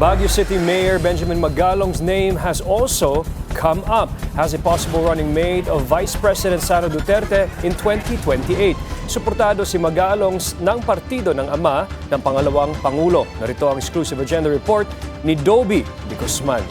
Baguio City Mayor Benjamin Magalong's name has also come up as a possible running mate of Vice President Sara Duterte in 2028. Suportado si Magalong ng partido ng ama ng pangalawang Pangulo. Narito ang exclusive agenda report ni Dobie de Guzman.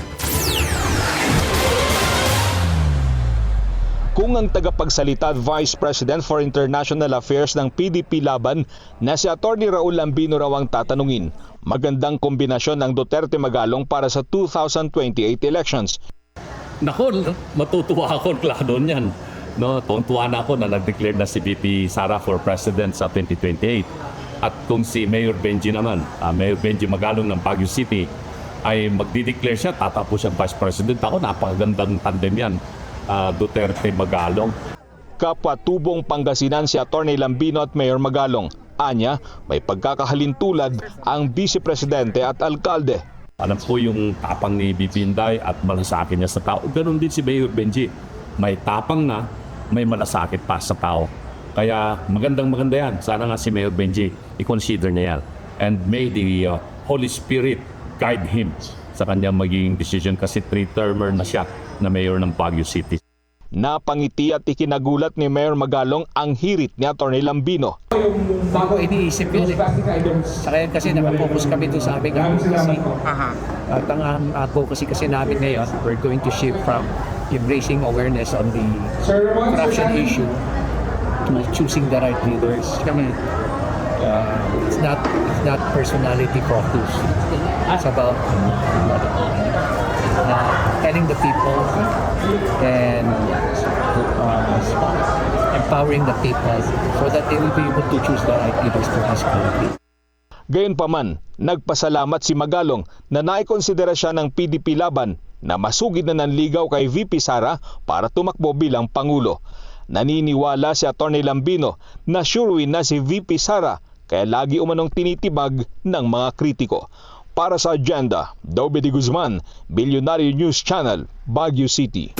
Kung ang tagapagsalita at Vice President for International Affairs ng PDP laban na si Atty. Raul Lambino raw ang tatanungin, magandang kombinasyon ng Duterte-Magalong para sa 2028 elections. Nako, matutuwa ako klaro niyan. No, tuwa na ako na nag-declare na si VP Sara for President sa 2028. At kung si Mayor Benji naman, Mayor Benji Magalong ng Baguio City, ay magdi-declare siya, tatapos siyang Vice President. Ako, napakagandang tandem yan. Duterte-Magalong. Kapatubong Pangasinan si Atty. Lambino at Mayor Magalong. Anya, may pagkakahalintulad ang Vice Presidente at Alkalde. Alam po yung tapang ni VP Inday at malasakit niya sa tao. Ganon din si Mayor Benji. May tapang na, may malasakit pa sa tao. Kaya maganda yan. Sana nga si Mayor Benji, i-consider niya yan. And may the Holy Spirit guide him sa kanyang magiging decision kasi 3-termer na siya na mayor ng Baguio City. Napangiti at ikinagulat ni Mayor Magalong ang hirit ni Atty. Lambino. Bago iniisip yun Saka kasi nakapokus kami doon sa aming advocacy. At ang advocacy kasi namin ngayon, we're going to shift from embracing awareness on the corruption issue to choosing the right leaders. It's not personality focused. It's about telling the people and empowering the people so that they will be able to choose the right leaders for this country. Gayunpaman, nagpasalamat si Magalong na naikonsidera siya ng PDP laban na masugid na nanligaw kay VP Sara para tumakbo bilang Pangulo. Naniniwala si Atty. Lambino na sure win na si VP Sara kaya lagi umanong tinitibag ng mga kritiko. Para sa agenda, Dobie de Guzman, Billionaire News Channel, Baguio City.